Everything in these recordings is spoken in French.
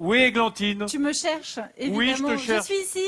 Oui, Églantine. Tu me cherches, évidemment. Oui, je te cherche. Je suis ici.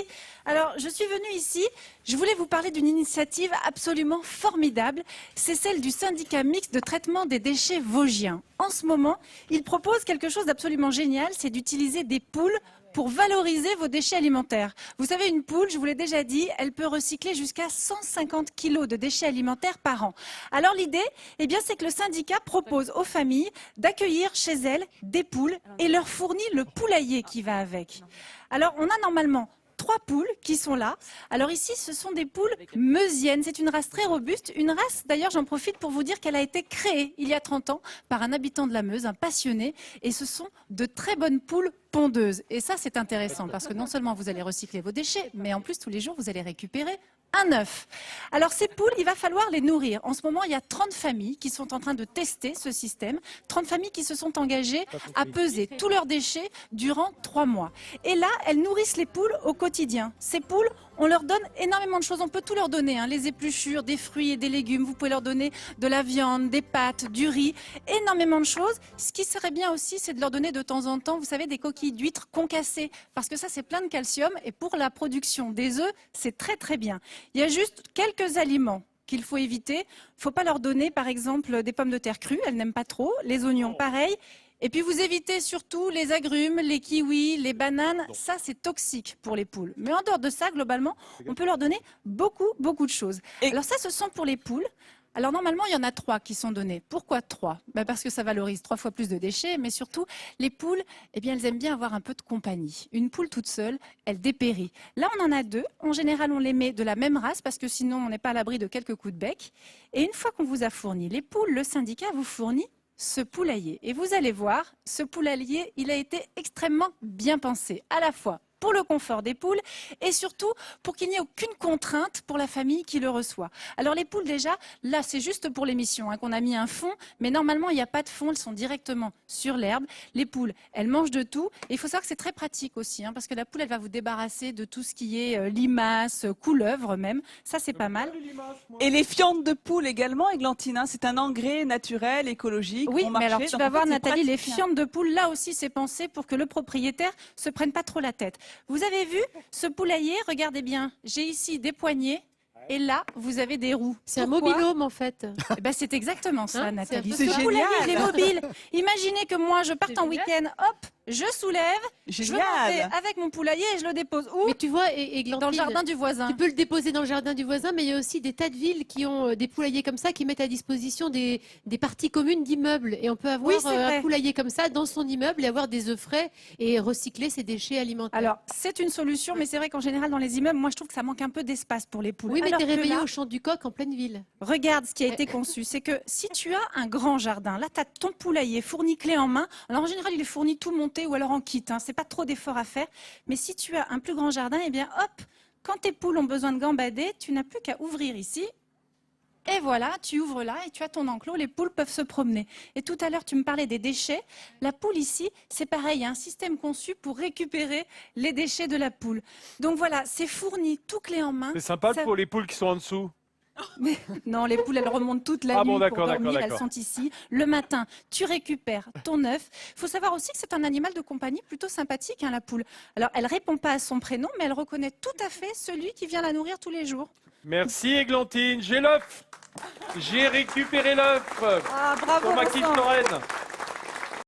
Alors, je suis venue ici. Je voulais vous parler d'une initiative absolument formidable. C'est celle du syndicat mixte de traitement des déchets vosgiens. En ce moment, il propose quelque chose d'absolument génial, c'est d'utiliser des poules pour valoriser vos déchets alimentaires. Vous savez, une poule, je vous l'ai déjà dit, elle peut recycler jusqu'à 150 kilos de déchets alimentaires par an. Alors l'idée, eh bien, c'est que le syndicat propose aux familles d'accueillir chez elles des poules et leur fournit le poulailler qui va avec. Alors, on a normalement 3 poules qui sont là. Alors ici, ce sont des poules meusiennes. C'est une race très robuste. Une race, d'ailleurs, j'en profite pour vous dire qu'elle a été créée il y a 30 ans par un habitant de la Meuse, un passionné. Et ce sont de très bonnes poules pondeuses. Et ça, c'est intéressant parce que non seulement vous allez recycler vos déchets, mais en plus, tous les jours, vous allez récupérer un œuf. Alors ces poules, il va falloir les nourrir. En ce moment, il y a 30 familles qui sont en train de tester ce système. 30 familles qui se sont engagées à peser tous leurs déchets durant 3 mois. Et là, elles nourrissent les poules au quotidien. Ces poules, on leur donne énormément de choses. On peut tout leur donner, hein, les épluchures, des fruits et des légumes. Vous pouvez leur donner de la viande, des pâtes, du riz, énormément de choses. Ce qui serait bien aussi, c'est de leur donner de temps en temps, vous savez, des coquilles d'huîtres concassées. Parce que ça, c'est plein de calcium. Et pour la production des œufs, c'est très très bien. Il y a juste quelques aliments qu'il faut éviter. Il ne faut pas leur donner, par exemple, des pommes de terre crues. Elles n'aiment pas trop. Les oignons, pareil. Et puis vous évitez surtout les agrumes, les kiwis, les bananes. Ça, c'est toxique pour les poules. Mais en dehors de ça, globalement, on peut leur donner beaucoup de choses. Alors ça, ce sont pour les poules. Alors normalement, il y en a 3 qui sont donnés. Pourquoi 3 ? Parce que ça valorise 3 fois plus de déchets, mais surtout, les poules, eh bien, elles aiment bien avoir un peu de compagnie. Une poule toute seule, elle dépérit. Là, on en a 2. En général, on les met de la même race, parce que sinon, on n'est pas à l'abri de quelques coups de bec. Et une fois qu'on vous a fourni les poules, le syndicat vous fournit ce poulailler. Et vous allez voir, ce poulailler, il a été extrêmement bien pensé, à la fois pour le confort des poules et surtout pour qu'il n'y ait aucune contrainte pour la famille qui le reçoit. Alors les poules déjà, là c'est juste pour l'émission qu'on a mis un fond, mais normalement il n'y a pas de fond, elles sont directement sur l'herbe. Les poules, elles mangent de tout et il faut savoir que c'est très pratique aussi, parce que la poule elle va vous débarrasser de tout ce qui est limaces, couleuvres même, ça c'est pas mal. Et les fientes de poule également, Églantine, c'est un engrais naturel, écologique. Oui, bon mais marché, alors tu donc vas en fait, voir c'est Nathalie, les pratique, fientes de poule, là aussi c'est pensé pour que le propriétaire se prenne pas trop la tête. Vous avez vu ce poulailler, regardez bien, j'ai ici des poignées et là vous avez des roues. C'est un Pourquoi ? mobil-home en fait. Eh ben, c'est exactement ça, Hein, Nathalie. c'est un peu Ce ça. poulailler, il est Génial. mobile. Imaginez que moi je parte C'est en génial. week-end, hop, je soulève, je m'en vais Génial. avec mon poulailler et je le dépose où ? Mais tu vois, Églantine, Dans le jardin du voisin. tu peux le déposer dans le jardin du voisin, mais il y a aussi des tas de villes qui ont des poulaillers comme ça, qui mettent à disposition des parties communes d'immeubles. Et on peut avoir Oui, c'est vrai. un poulailler comme ça dans son immeuble et avoir des œufs frais et recycler ses déchets alimentaires. Alors, c'est une solution, mais c'est vrai qu'en général, dans les immeubles, moi je trouve que ça manque un peu d'espace pour les poules. oui, mais Alors t'es que réveillé là, au chant du coq en pleine ville. regarde ce qui a été conçu, c'est que si tu as un grand jardin, là tu as ton poulailler fourni clé en main, alors en général il est fourni tout monté ou alors en kit, c'est pas trop d'efforts à faire, mais si tu as un plus grand jardin, eh bien hop, quand tes poules ont besoin de gambader, tu n'as plus qu'à ouvrir ici, et voilà, tu ouvres là et tu as ton enclos, les poules peuvent se promener. Et tout à l'heure tu me parlais des déchets, la poule ici, c'est pareil, il y a un système conçu pour récupérer les déchets de la poule. Donc voilà, c'est fourni tout clé en main. C'est sympa Ça- pour les poules qui sont en dessous. Mais non, les poules, elles remontent toute la Ah nuit bon, pour d'accord, dormir. d'accord, Elles d'accord. sont ici. Le matin, tu récupères ton œuf. Il faut savoir aussi que c'est un animal de compagnie plutôt sympathique, la poule. Alors, elle répond pas à son prénom, mais elle reconnaît tout à fait celui qui vient la nourrir tous les jours. Merci Églantine, j'ai l'œuf. J'ai récupéré l'œuf Ah, bravo, pour ma quiche Vincent. Lorraine.